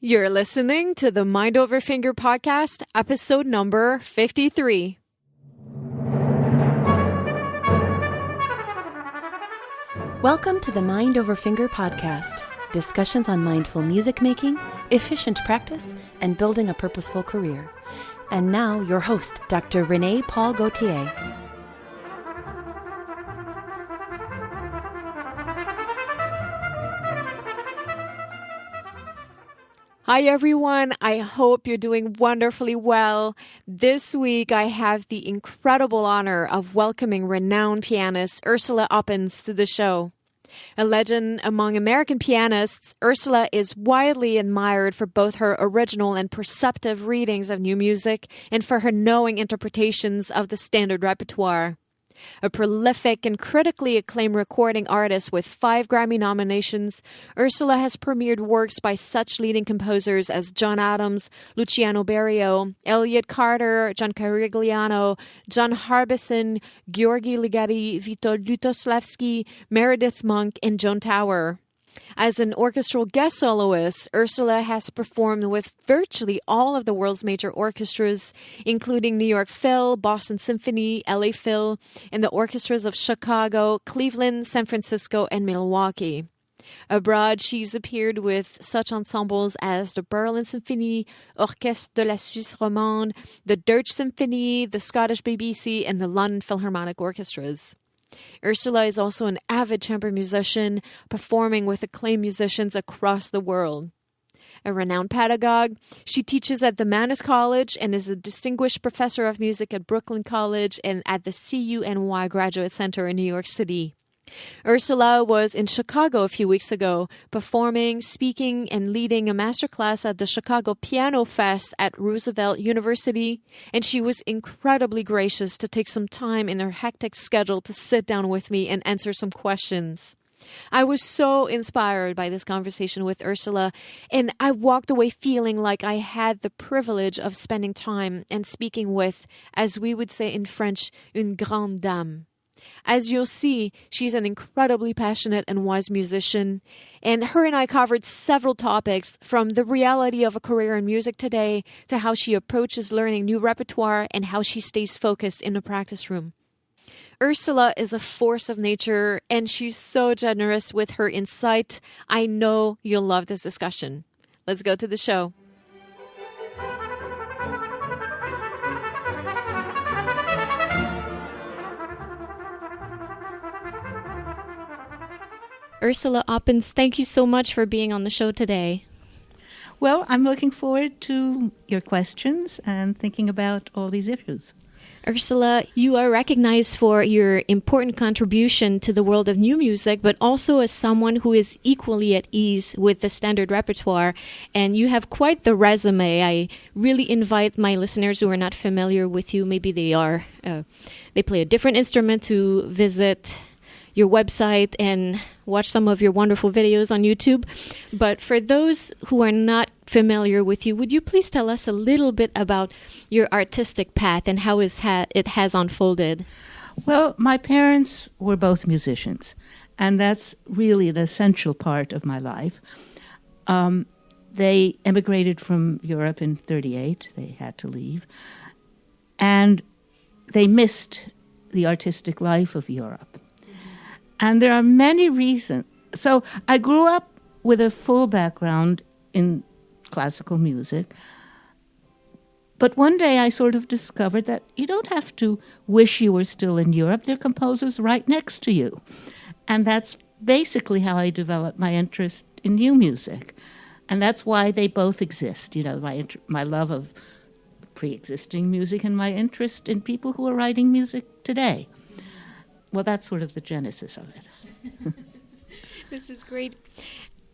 You're listening to the Mind Over Finger podcast, episode number 53. Welcome to the Mind Over Finger podcast. Discussions on mindful music making, efficient practice, and building a purposeful career. And now, your host, Dr. Renee Paul Gauthier. Hi everyone, I hope you're doing wonderfully well. This week I have the incredible honor of welcoming renowned pianist Ursula Oppens to the show. A legend among American pianists, Ursula is widely admired for both her original and perceptive readings of new music and for her knowing interpretations of the standard repertoire. A prolific and critically acclaimed recording artist with 5 Grammy nominations, Ursula has premiered works by such leading composers as John Adams, Luciano Berio, Elliott Carter, John Carigliano, John Harbison, Gheorghe Ligeti, Witold Lutosławski, Meredith Monk, and Joan Tower. As an orchestral guest soloist, Ursula has performed with virtually all of the world's major orchestras, including New York Phil, Boston Symphony, LA Phil, and the orchestras of Chicago, Cleveland, San Francisco, and Milwaukee. Abroad, she's appeared with such ensembles as the Berlin Symphony, Orchestre de la Suisse Romande, the Deutsche Symphony, the Scottish BBC, and the London Philharmonic Orchestras. Ursula is also an avid chamber musician, performing with acclaimed musicians across the world. A renowned pedagogue, she teaches at the Mannes College and is a distinguished professor of music at Brooklyn College and at the CUNY Graduate Center in New York City. Ursula was in Chicago a few weeks ago, performing, speaking, and leading a masterclass at the Chicago Piano Fest at Roosevelt University, and she was incredibly gracious to take some time in her hectic schedule to sit down with me and answer some questions. I was so inspired by this conversation with Ursula, and I walked away feeling like I had the privilege of spending time and speaking with, as we would say in French, une grande dame. As you'll see, she's an incredibly passionate and wise musician, and her and I covered several topics, from the reality of a career in music today to how she approaches learning new repertoire and how she stays focused in the practice room. Ursula is a force of nature, and she's so generous with her insight. I know you'll love this discussion. Let's go to the show. Ursula Oppens, thank you so much for being on the show today. Well, I'm looking forward to your questions and thinking about all these issues. Ursula, you are recognized for your important contribution to the world of new music, but also as someone who is equally at ease with the standard repertoire. And you have quite the resume. I really invite my listeners who are not familiar with you, maybe they are, they play a different instrument, to visit your website and watch some of your wonderful videos on YouTube. But for those who are not familiar with you, would you please tell us a little bit about your artistic path and how it has unfolded? Well, my parents were both musicians, and that's really an essential part of my life. They emigrated from Europe in 1938. They had to leave. And they missed the artistic life of Europe. And there are many reasons. So I grew up with a full background in classical music. But one day I sort of discovered that you don't have to wish you were still in Europe. There are composers right next to you. And that's basically how I developed my interest in new music. And that's why they both exist. You know, my love of pre-existing music and my interest in people who are writing music today. Well, that's sort of the genesis of it. This is great.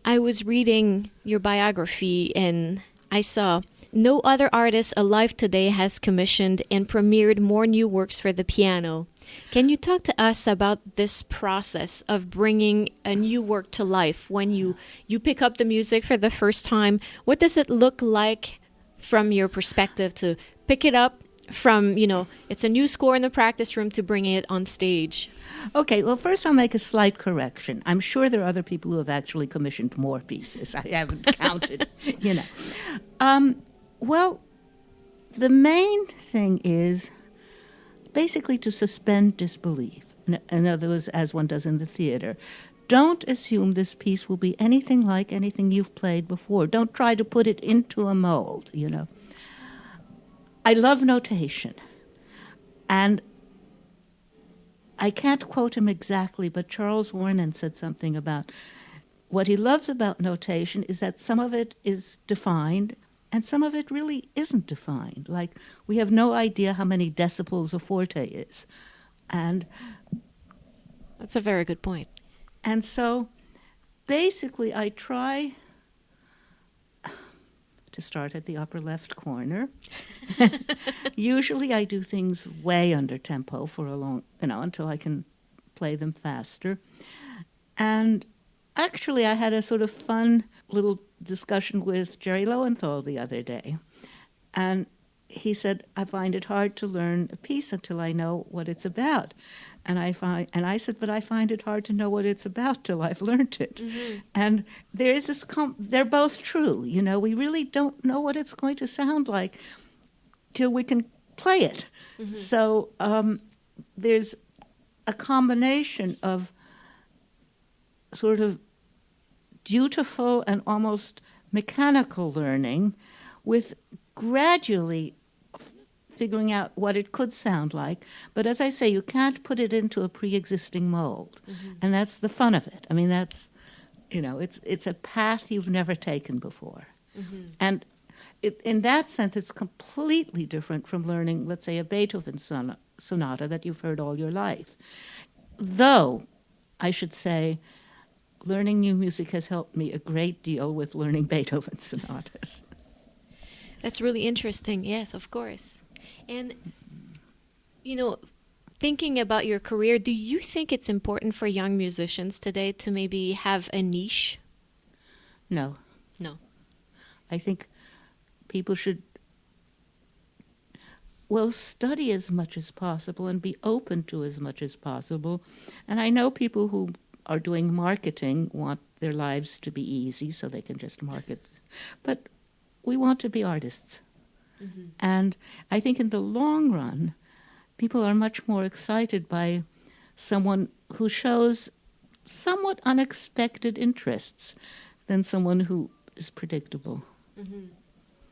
I was reading your biography and I saw no other artist alive today has commissioned and premiered more new works for the piano. Can you talk to us about this process of bringing a new work to life when you pick up the music for the first time? What does it look like from your perspective to pick it up, from, it's a new score in the practice room to bringing it on stage? Okay, well, first I'll make a slight correction. I'm sure there are other people who have actually commissioned more pieces. I haven't counted, Well, the main thing is basically to suspend disbelief. In other words, as one does in the theater. Don't assume this piece will be anything like anything you've played before. Don't try to put it into a mold, I love notation. And I can't quote him exactly, but Charles Warren said something about what he loves about notation is that some of it is defined and some of it really isn't defined. Like, we have no idea how many decibels a forte is. And that's a very good point. And so basically I try to start at the upper left corner. Usually I do things way under tempo for a long, until I can play them faster. And actually I had a sort of fun little discussion with Jerry Lowenthal the other day. And he said, I find it hard to learn a piece until I know what it's about. And I said, but I find it hard to know what it's about till I've learned it. Mm-hmm. And there is this, they're both true. We really don't know what it's going to sound like till we can play it. Mm-hmm. So there's a combination of sort of dutiful and almost mechanical learning with gradually figuring out what it could sound like. But as I say, you can't put it into a pre-existing mold. Mm-hmm. And that's the fun of it. I mean, that's, it's a path you've never taken before. Mm-hmm. And in that sense, it's completely different from learning, let's say, a Beethoven sonata that you've heard all your life. Though, I should say, learning new music has helped me a great deal with learning Beethoven sonatas. That's really interesting. Yes, of course. And, thinking about your career, do you think it's important for young musicians today to maybe have a niche? No. I think people should, study as much as possible and be open to as much as possible. And I know people who are doing marketing want their lives to be easy so they can just market. But we want to be artists. Mm-hmm. And I think in the long run, people are much more excited by someone who shows somewhat unexpected interests than someone who is predictable. Mm-hmm.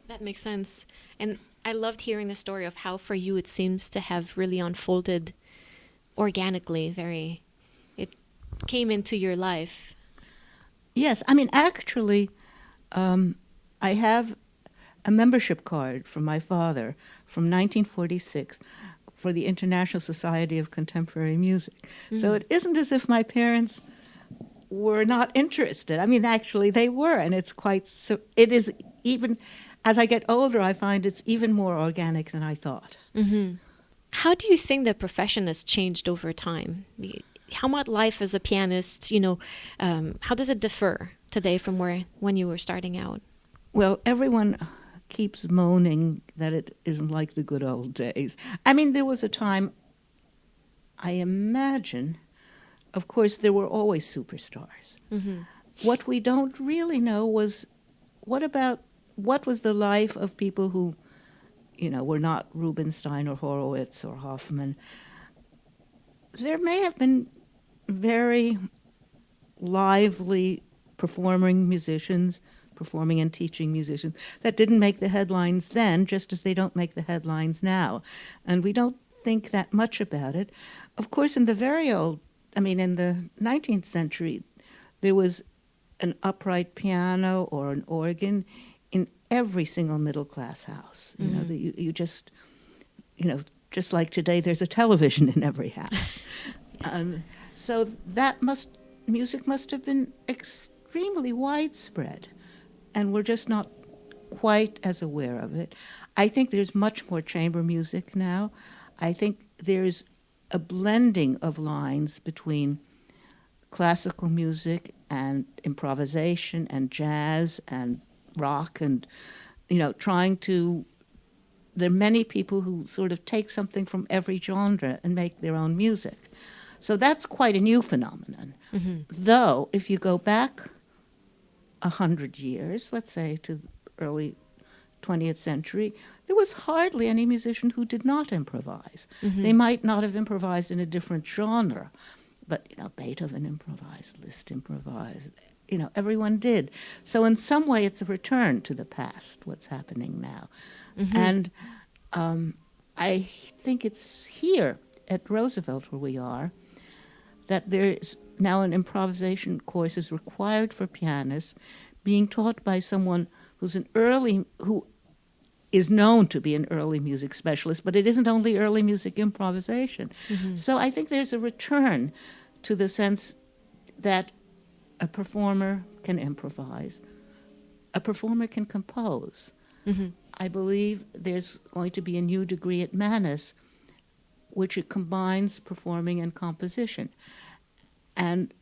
That makes sense. And I loved hearing the story of how for you it seems to have really unfolded organically, it came into your life. Yes, I mean, actually, I have a membership card from my father from 1946 for the International Society of Contemporary Music. Mm-hmm. So it isn't as if my parents were not interested. I mean, actually, they were, and it's quite. So it is even as I get older, I find it's even more organic than I thought. Mm-hmm. How do you think the profession has changed over time? How about life as a pianist? How does it differ today from when you were starting out? Well, everyone keeps moaning that it isn't like the good old days. I mean, there was a time, I imagine, of course, there were always superstars. Mm-hmm. What we don't really know was what was the life of people who, were not Rubinstein or Horowitz or Hoffman. There may have been very lively performing and teaching musicians that didn't make the headlines then, just as they don't make the headlines now. And we don't think that much about it. Of course, in the in the 19th century, there was an upright piano or an organ in every single middle-class house. Mm-hmm. You just like today, there's a television in every house. Yes. So music must have been extremely widespread, and we're just not quite as aware of it. I think there's much more chamber music now. I think there's a blending of lines between classical music and improvisation and jazz and rock and, trying to there are many people who sort of take something from every genre and make their own music. So that's quite a new phenomenon. Though, if you go back 100 years, let's say to the early 20th century, there was hardly any musician who did not improvise. They might not have improvised in a different genre, but Beethoven improvised, Liszt improvised, everyone did. So in some way it's a return to the past, what's happening now. And I think it's here at Roosevelt where we are that there is now an improvisation course is required for pianists, being taught by someone who is known to be an early music specialist, but it isn't only early music improvisation. So I think there's a return to the sense that a performer can improvise, a performer can compose. I believe there's going to be a new degree at Mannes, which it combines performing and composition. And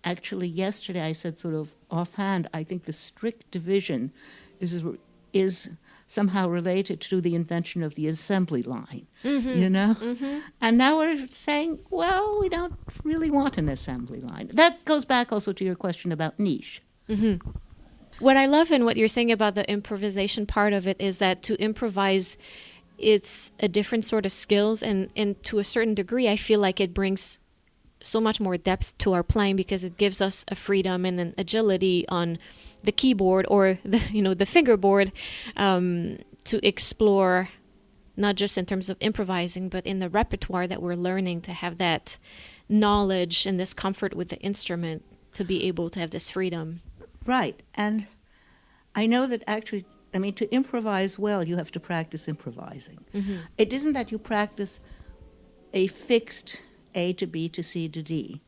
actually yesterday I said sort of offhand, I think the strict division is somehow related to the invention of the assembly line, And now we're saying, well, we don't really want an assembly line. That goes back also to your question about niche. What I love in what you're saying about the improvisation part of it is that to improvise, it's a different sort of skills, and to a certain degree, I feel like it brings so much more depth to our playing because it gives us a freedom and an agility on the keyboard or the fingerboard to explore, not just in terms of improvising, but in the repertoire that we're learning, to have that knowledge and this comfort with the instrument to be able to have this freedom. Right. And I know that actually, to improvise well, you have to practice improvising. It isn't that you practice a fixed A to B to C to D,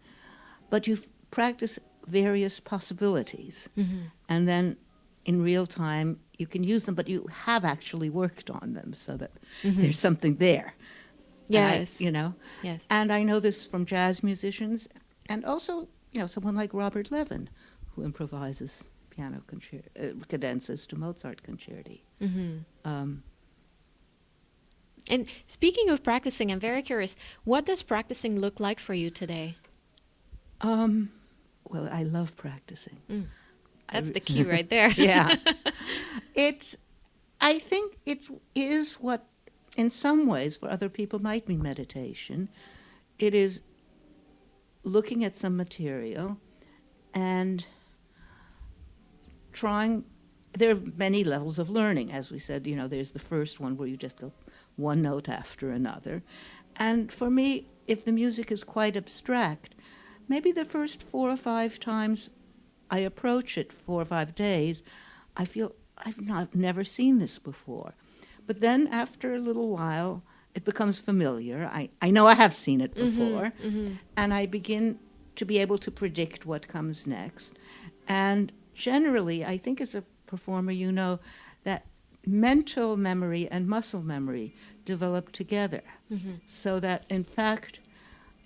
but you practice various possibilities. And then in real time, you can use them, but you have actually worked on them so that there's something there. Yes. Yes. And I know this from jazz musicians and also, someone like Robert Levin, who improvises piano cadenzas to Mozart concerti. And speaking of practicing, I'm very curious, what does practicing look like for you today? Well, I love practicing. That's the key right there. Yeah. I think it is what, in some ways, for other people might be meditation. It is looking at some material and trying. There are many levels of learning, as we said. There's the first one where you just go one note after another. And for me, if the music is quite abstract, maybe the first 4 or 5 times I approach it, 4 or 5 days, I feel I've never seen this before. But then after a little while, it becomes familiar. I know I have seen it before. And I begin to be able to predict what comes next. And generally, I think as a performer, that mental memory and muscle memory develop together. So that, in fact,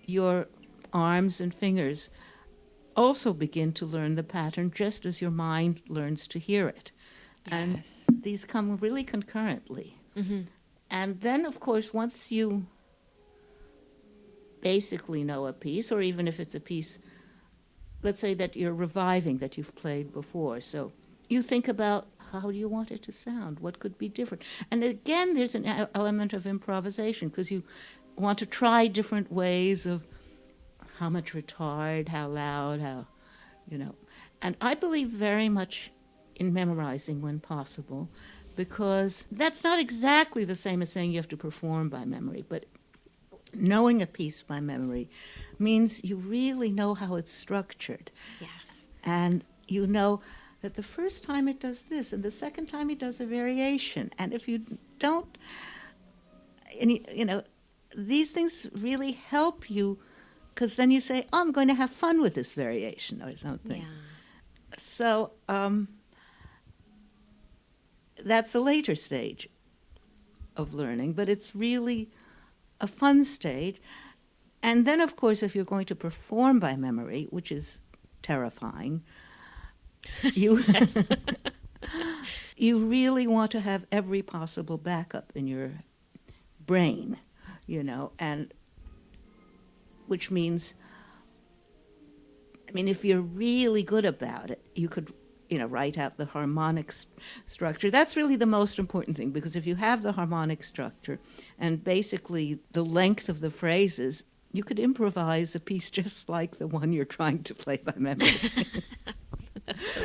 your arms and fingers also begin to learn the pattern just as your mind learns to hear it. Yes. And these come really concurrently. And then, of course, once you basically know a piece, or even if it's a piece, let's say that you're reviving that you've played before, so you think about how do you want it to sound, what could be different. And again, there's an element of improvisation because you want to try different ways of how much retard, how loud, And I believe very much in memorizing when possible, because that's not exactly the same as saying you have to perform by memory, but knowing a piece by memory means you really know how it's structured. Yes. And you know that the first time it does this, and the second time it does a variation. And if you don't, these things really help you, because then you say, I'm going to have fun with this variation or something. Yeah. So that's a later stage of learning, but it's really a fun stage. And then, of course, if you're going to perform by memory, which is terrifying, you you really want to have every possible backup in your brain, and which means, if you're really good about it, you could, write out the harmonic structure. That's really the most important thing, because if you have the harmonic structure and basically the length of the phrases, you could improvise a piece just like the one you're trying to play by memory.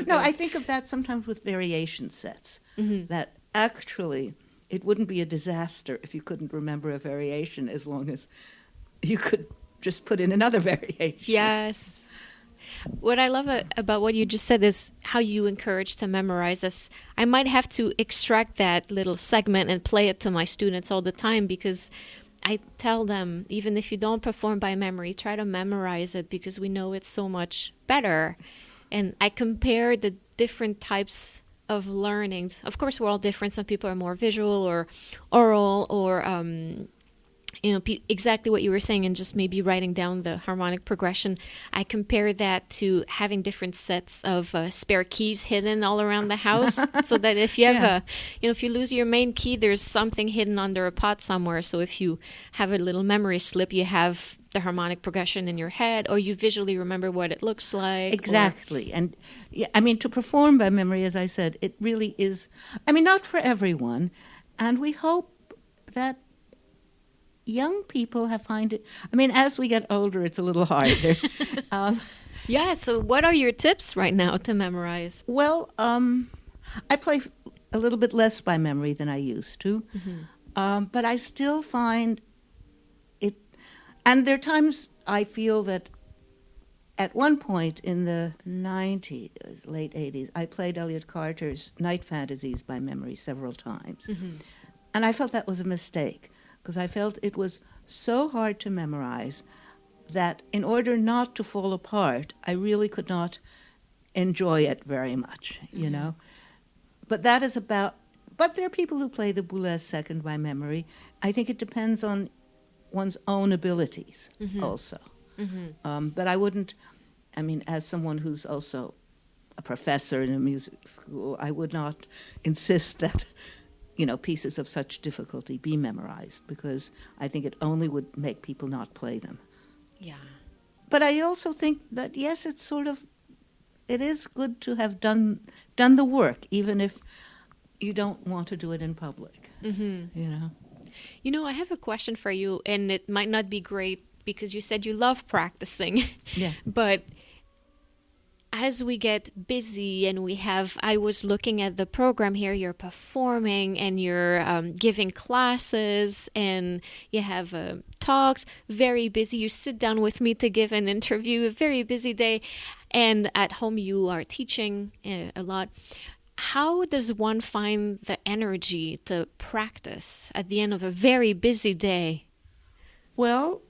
No, I think of that sometimes with variation sets, that actually it wouldn't be a disaster if you couldn't remember a variation, as long as you could just put in another variation. Yes. What I love about what you just said is how you encourage to memorize this. I might have to extract that little segment and play it to my students all the time, because I tell them, even if you don't perform by memory, try to memorize it, because we know it's so much better. And I compare the different types of learnings. Of course, we're all different. Some people are more visual or oral or, exactly what you were saying, and just maybe writing down the harmonic progression. I compare that to having different sets of spare keys hidden all around the house, so that if you have if you lose your main key, there's something hidden under a pot somewhere. So if you have a little memory slip, you have the harmonic progression in your head, or you visually remember what it looks like. Exactly. And to perform by memory, as I said, it really is, not for everyone. And we hope that young people find it, as we get older, it's a little harder. So what are your tips right now to memorize? Well, I play a little bit less by memory than I used to, but I still find it, and there are times I feel that at one point in the 90s, late 80s, I played Elliott Carter's Night Fantasies by memory several times. And I felt that was a mistake, because I felt it was so hard to memorize that in order not to fall apart, I really could not enjoy it very much, But that is but there are people who play the Boulez second by memory. I think it depends on one's own abilities also. But I wouldn't, as someone who's also a professor in a music school, I would not insist that pieces of such difficulty be memorized, because I think it only would make people not play them. Yeah. But I also think that, yes, it is good to have done the work, even if you don't want to do it in public, I have a question for you, and it might not be great, because you said you love practicing. Yeah. But as we get busy and I was looking at the program here, you're performing and you're giving classes and you have talks, very busy. You sit down with me to give an interview, a very busy day. And at home you are teaching a lot. How does one find the energy to practice at the end of a very busy day? Well,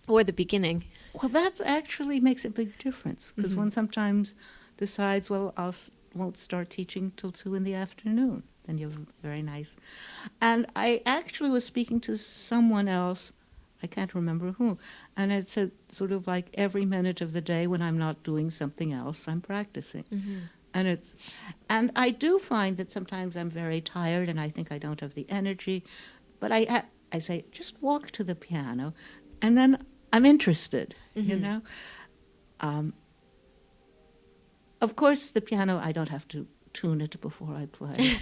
or the beginning? Well, that actually makes a big difference, because one sometimes decides, well, won't start teaching till 2 p.m. Then you're very nice. And I actually was speaking to someone else, I can't remember who, and it said sort of like every minute of the day when I'm not doing something else, I'm practicing. And I do find that sometimes I'm very tired and I think I don't have the energy, but I say, just walk to the piano, and then I'm interested, Of course, the piano, I don't have to tune it before I play.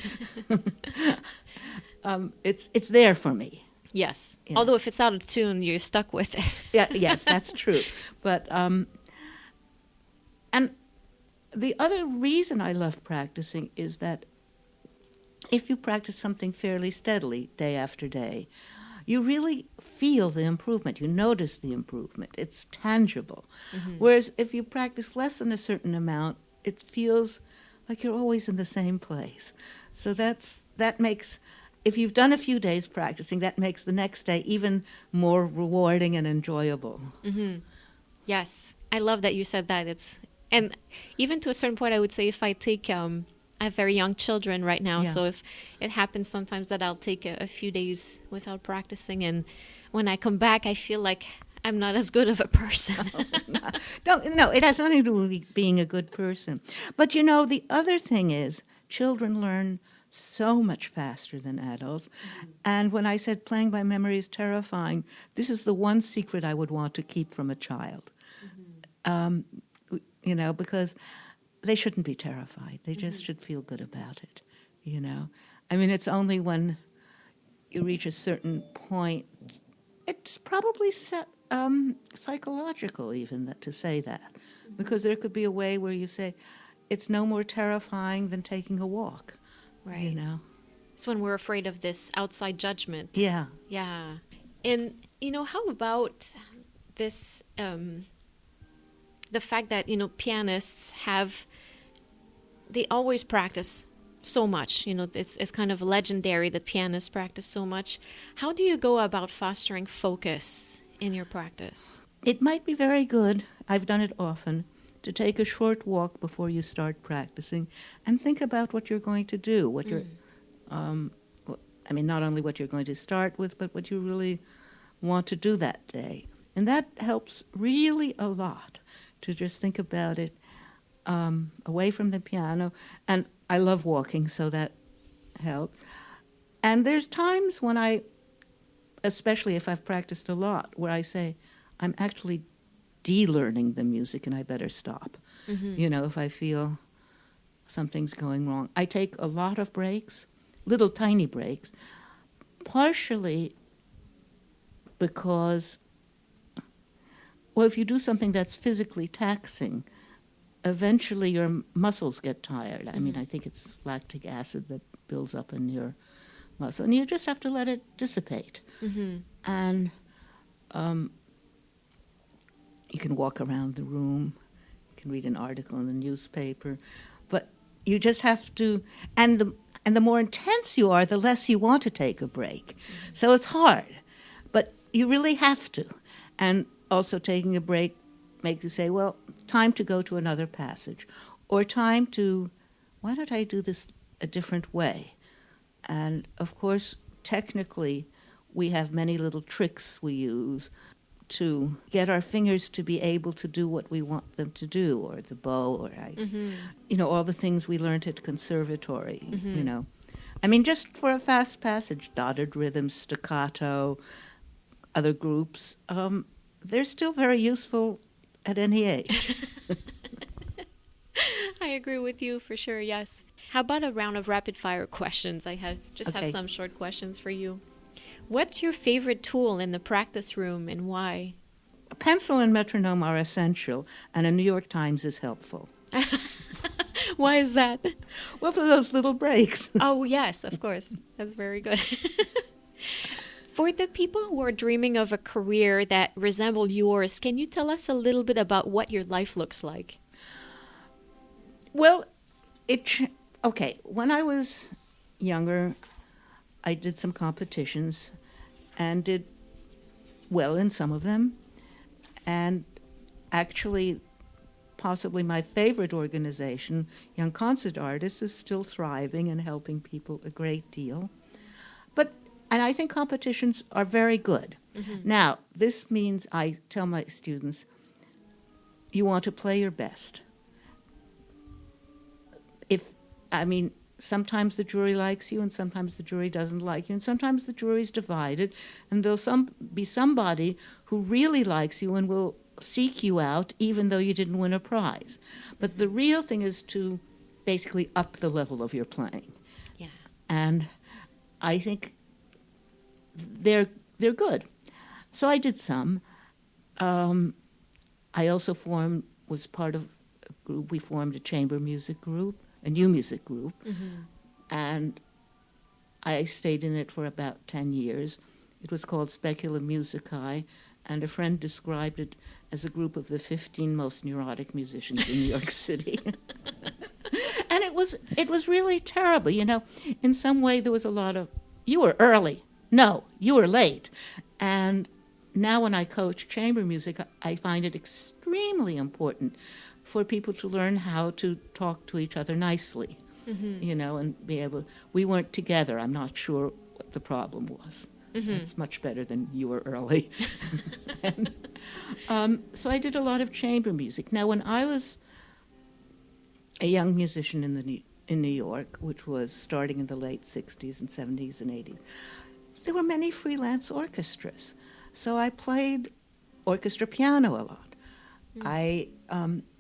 It's there for me. Yes. Although if it's out of tune, you're stuck with it. Yes, that's true. But and the other reason I love practicing is that if you practice something fairly steadily, day after day, you really feel the improvement. You notice the improvement. It's tangible. Whereas if you practice less than a certain amount, it feels like you're always in the same place. So that makes, if you've done a few days practicing, that makes the next day even more rewarding and enjoyable. Yes. I love that you said that. And even to a certain point, I would say if I take... I have very young children right now, so if it happens sometimes that I'll take a few days without practicing, and when I come back, I feel like I'm not as good of a person. No, it has nothing to do with being a good person. But the other thing is, children learn so much faster than adults. And when I said playing by memory is terrifying, this is the one secret I would want to keep from a child. Because they shouldn't be terrified. They just should feel good about it, I mean, it's only when you reach a certain point, it's probably psychological even to say that. Because there could be a way where you say, it's no more terrifying than taking a walk. Right. It's when we're afraid of this outside judgment. Yeah. Yeah. And, how about this, the fact that, pianists they always practice so much. It's kind of legendary that pianists practice so much. How do you go about fostering focus in your practice? It might be very good, I've done it often, to take a short walk before you start practicing and think about what you're going to do, what you're, not only what you're going to start with, but what you really want to do that day. And that helps really a lot to just think about it away from the piano. And I love walking, so that helps. And there's times when especially if I've practiced a lot, where I say, I'm actually de-learning the music and I better stop. If I feel something's going wrong. I take a lot of breaks, little tiny breaks, partially because, if you do something that's physically taxing, eventually your muscles get tired. I mean, I think it's lactic acid that builds up in your muscle, and you just have to let it dissipate. And you can walk around the room, you can read an article in the newspaper, but you just have to, and the more intense you are, the less you want to take a break. So it's hard, but you really have to. And also taking a break makes you say, well, time to go to another passage, or time to, why don't I do this a different way? And of course, technically, we have many little tricks we use to get our fingers to be able to do what we want them to do, or the bow, or all the things we learned at conservatory, just for a fast passage, dotted rhythms, staccato, other groups, they're still very useful at any age. I agree with you for sure, yes. How about a round of rapid fire questions? I have some short questions for you. What's your favorite tool in the practice room and why? A pencil and metronome are essential, and a New York Times is helpful. Why is that? Well, for those little breaks. Oh, yes, of course. That's very good. For the people who are dreaming of a career that resemble yours, can you tell us a little bit about what your life looks like? Well, when I was younger, I did some competitions and did well in some of them. And actually, possibly my favorite organization, Young Concert Artists, is still thriving and helping people a great deal. And I think competitions are very good. Now, this means I tell my students, you want to play your best. Sometimes the jury likes you and sometimes the jury doesn't like you, and sometimes the jury's divided, and there'll be somebody who really likes you and will seek you out even though you didn't win a prize. But the real thing is to basically up the level of your playing. Yeah. And I think they're good. So I did some. I also was part of a group. We formed a chamber music group, a new music group, and I stayed in it for about 10 years. It was called Specula Musicae, and a friend described it as a group of the 15 most neurotic musicians in New York City. And it was really terrible. In some way there was a lot of, you were early. No, you were late. And now when I coach chamber music, I find it extremely important for people to learn how to talk to each other nicely, and be able, we weren't together. I'm not sure what the problem was. It's much better than you were early. So I did a lot of chamber music. Now, when I was a young musician in the in New York, which was starting in the late 60s and 70s and 80s, there were many freelance orchestras. So I played orchestra piano a lot.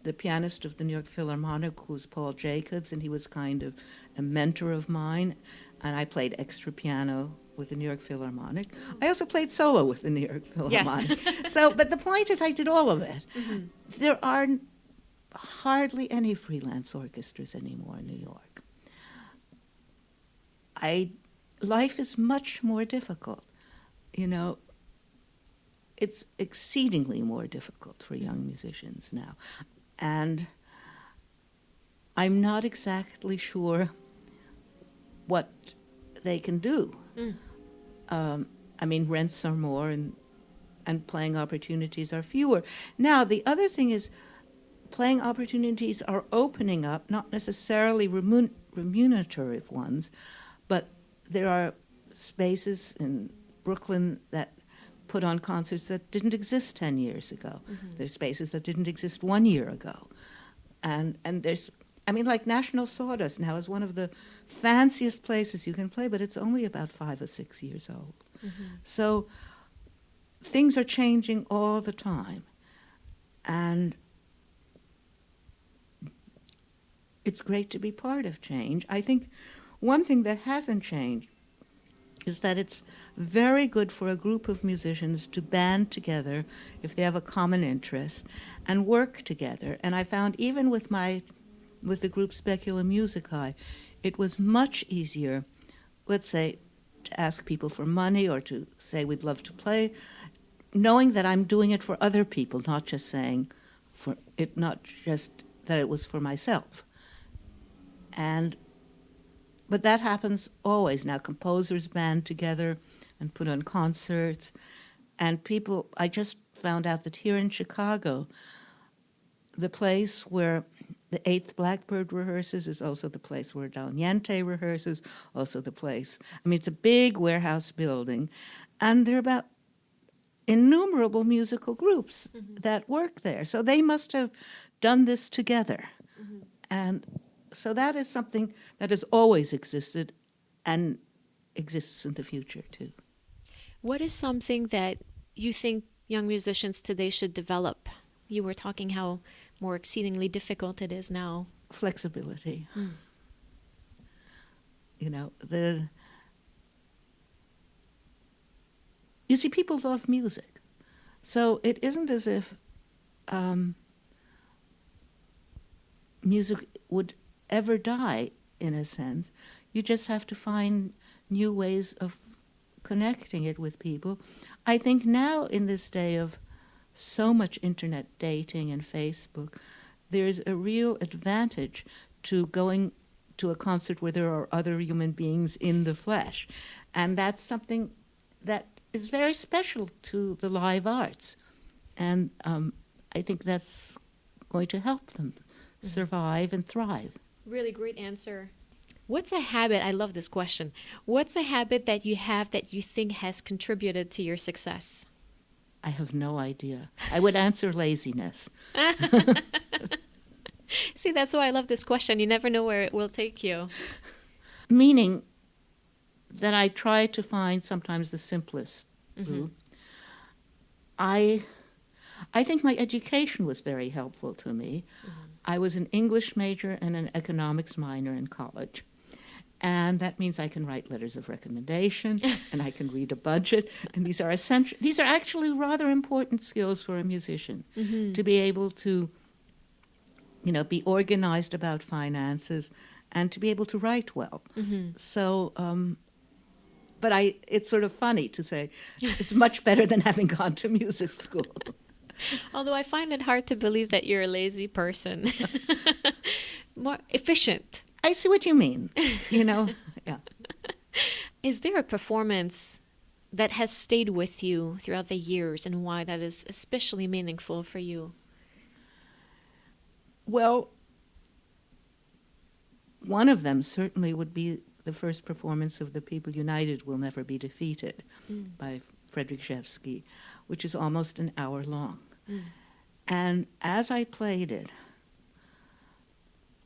The pianist of the New York Philharmonic was Paul Jacobs, and he was kind of a mentor of mine. And I played extra piano with the New York Philharmonic. I also played solo with the New York Philharmonic. Yes. But the point is I did all of it. Mm-hmm. There are hardly any freelance orchestras anymore in New York. Life is much more difficult. It's exceedingly more difficult for young musicians now. And I'm not exactly sure what they can do. Rents are more and playing opportunities are fewer. Now, the other thing is playing opportunities are opening up, not necessarily remunerative ones, but there are spaces in Brooklyn that put on concerts that didn't exist 10 years ago. Mm-hmm. There's spaces that didn't exist 1 year ago. And there's, like National Sawdust now is one of the fanciest places you can play, but it's only about 5 or 6 years old. Mm-hmm. So things are changing all the time. And it's great to be part of change. I think one thing that hasn't changed is that it's very good for a group of musicians to band together if they have a common interest and work together. And I found even with the group Speculum Musicae, it was much easier, let's say, to ask people for money or to say we'd love to play, knowing that I'm doing it for other people, not just saying not just that it was for myself. But that happens always now. Composers band together and put on concerts. And people, I just found out that here in Chicago, the place where the 8th Blackbird rehearses is also the place where Dal Niente rehearses, also the place. It's a big warehouse building. And there are about innumerable musical groups mm-hmm. that work there. So they must have done this together. Mm-hmm. And so that is something that has always existed and exists in the future, too. What is something that you think young musicians today should develop? You were talking how more exceedingly difficult it is now. Flexibility. You see, people love music. So it isn't as if music would ever die, in a sense. You just have to find new ways of connecting it with people. I think now, in this day of so much internet dating and Facebook, there's a real advantage to going to a concert where there are other human beings in the flesh. And that's something that is very special to the live arts. And I think that's going to help them survive and thrive. Really great answer. What's a habit, I love this question, what's a habit that you have that you think has contributed to your success? I have no idea. I would answer laziness. See, that's why I love this question. You never know where it will take you. Meaning that I try to find sometimes the simplest route. I think my education was very helpful to me. Mm-hmm. I was an English major and an economics minor in college. And that means I can write letters of recommendation and I can read a budget. And these are essential. These are actually rather important skills for a musician, mm-hmm. to be able to, be organized about finances and to be able to write well. Mm-hmm. So, but it's sort of funny to say it's much better than having gone to music school. Although I find it hard to believe that you're a lazy person. More efficient. I see what you mean. Yeah. Is there a performance that has stayed with you throughout the years and why that is especially meaningful for you? Well, one of them certainly would be the first performance of The People United Will Never Be Defeated by Frederick Rzewski, which is almost an hour long. And as I played it,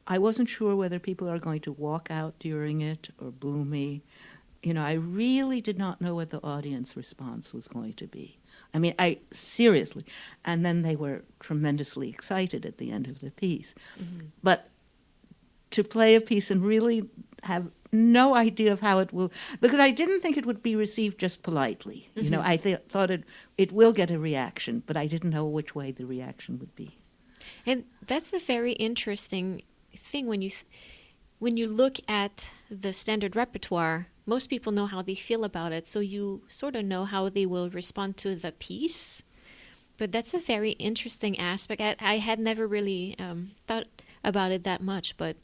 I wasn't sure whether people are going to walk out during it or boo me. I really did not know what the audience response was going to be. I mean, seriously. And then they were tremendously excited at the end of the piece. Mm-hmm. But to play a piece and really have no idea of how it will, because I didn't think it would be received just politely. Mm-hmm. I thought it will get a reaction, but I didn't know which way the reaction would be. And that's a very interesting thing when you look at the standard repertoire. Most people know how they feel about it, so you sort of know how they will respond to the piece. But that's a very interesting aspect. I had never really thought about it that much, but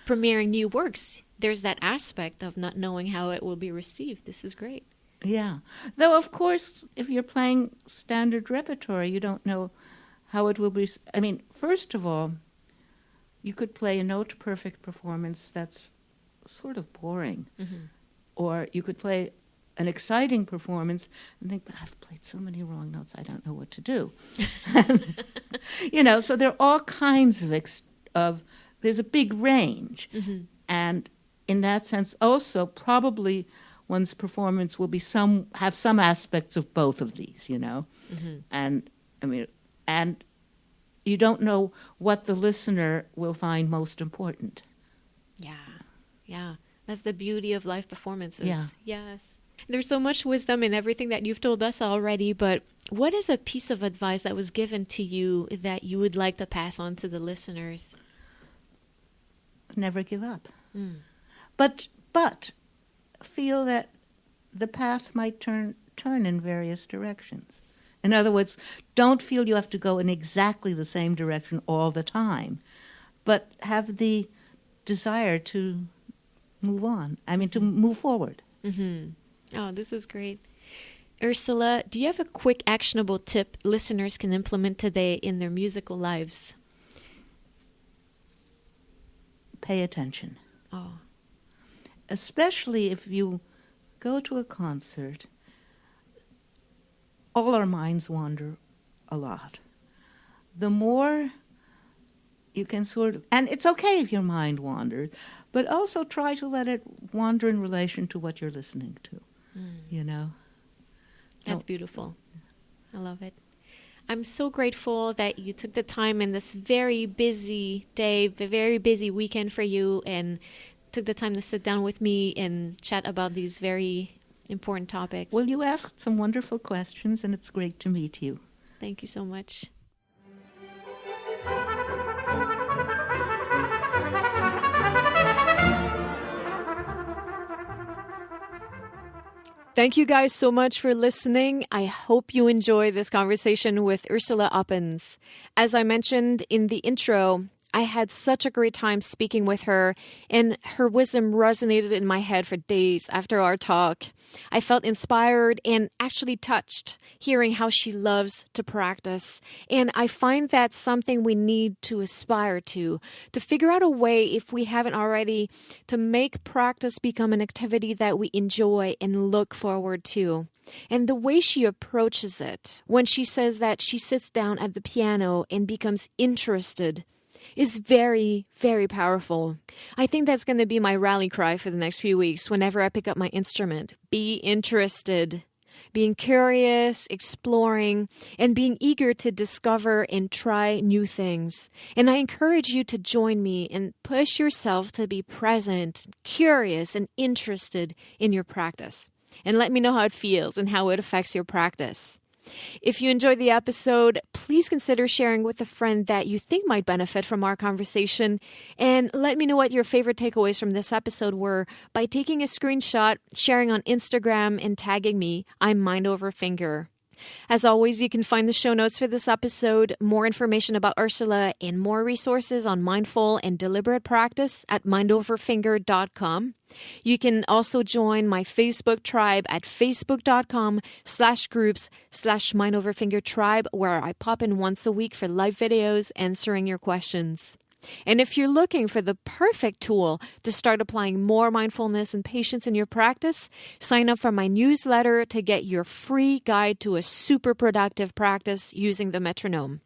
premiering new works, there's that aspect of not knowing how it will be received. This is great. Yeah. Though, of course, if you're playing standard repertoire, you don't know how it will be. I mean, first of all, you could play a note-perfect performance that's sort of boring. Mm-hmm. Or you could play an exciting performance and think, but I've played so many wrong notes, I don't know what to do. So there are all kinds of there's a big range. Mm-hmm. And in that sense, also, probably one's performance will be have some aspects of both of these, Mm-hmm. And you don't know what the listener will find most important. Yeah. That's the beauty of live performances. Yeah. Yes. There's so much wisdom in everything that you've told us already, but what is a piece of advice that was given to you that you would like to pass on to the listeners? Never give up. Mm. But feel that the path might turn in various directions. In other words, don't feel you have to go in exactly the same direction all the time, but have the desire to move on. To move forward. Mm-hmm. Oh, this is great. Ursula, do you have a quick actionable tip listeners can implement today in their musical lives? Pay attention. Oh. Especially if you go to a concert, all our minds wander a lot. The more you can and it's okay if your mind wanders, but also try to let it wander in relation to what you're listening to, That's beautiful. I love it. I'm so grateful that you took the time in this very busy day, a very busy weekend for you, and took the time to sit down with me and chat about these very important topics. Well, you asked some wonderful questions, and it's great to meet you. Thank you so much. Thank you guys so much for listening. I hope you enjoy this conversation with Ursula Oppens. As I mentioned in the intro, I had such a great time speaking with her, and her wisdom resonated in my head for days after our talk. I felt inspired and actually touched hearing how she loves to practice. And I find that something we need to aspire to figure out a way, if we haven't already, to make practice become an activity that we enjoy and look forward to. And the way she approaches it, when she says that she sits down at the piano and becomes interested, is very, very powerful. I think that's going to be my rally cry for the next few weeks whenever I pick up my instrument. Be interested. Being curious, exploring, and being eager to discover and try new things. And I encourage you to join me and push yourself to be present, curious, and interested in your practice. And let me know how it feels and how it affects your practice. If you enjoyed the episode, please consider sharing with a friend that you think might benefit from our conversation. And let me know what your favorite takeaways from this episode were by taking a screenshot, sharing on Instagram, and tagging me. I'm Mind Over Finger. As always, you can find the show notes for this episode, more information about Ursula, and more resources on mindful and deliberate practice at mindoverfinger.com. You can also join my Facebook tribe at facebook.com/groups/mindoverfingertribe, where I pop in once a week for live videos answering your questions. And if you're looking for the perfect tool to start applying more mindfulness and patience in your practice, sign up for my newsletter to get your free guide to a super productive practice using the metronome.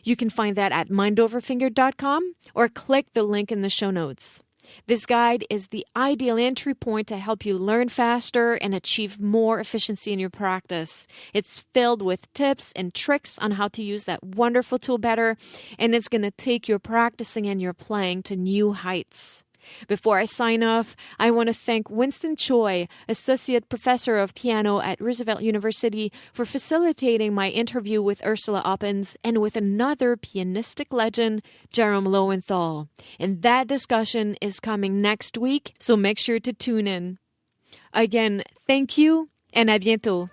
You can find that at mindoverfinger.com or click the link in the show notes. This guide is the ideal entry point to help you learn faster and achieve more efficiency in your practice. It's filled with tips and tricks on how to use that wonderful tool better, and it's going to take your practicing and your playing to new heights. Before I sign off, I want to thank Winston Choi, Associate Professor of Piano at Roosevelt University, for facilitating my interview with Ursula Oppens and with another pianistic legend, Jerome Lowenthal. And that discussion is coming next week, so make sure to tune in. Again, thank you, and à bientôt.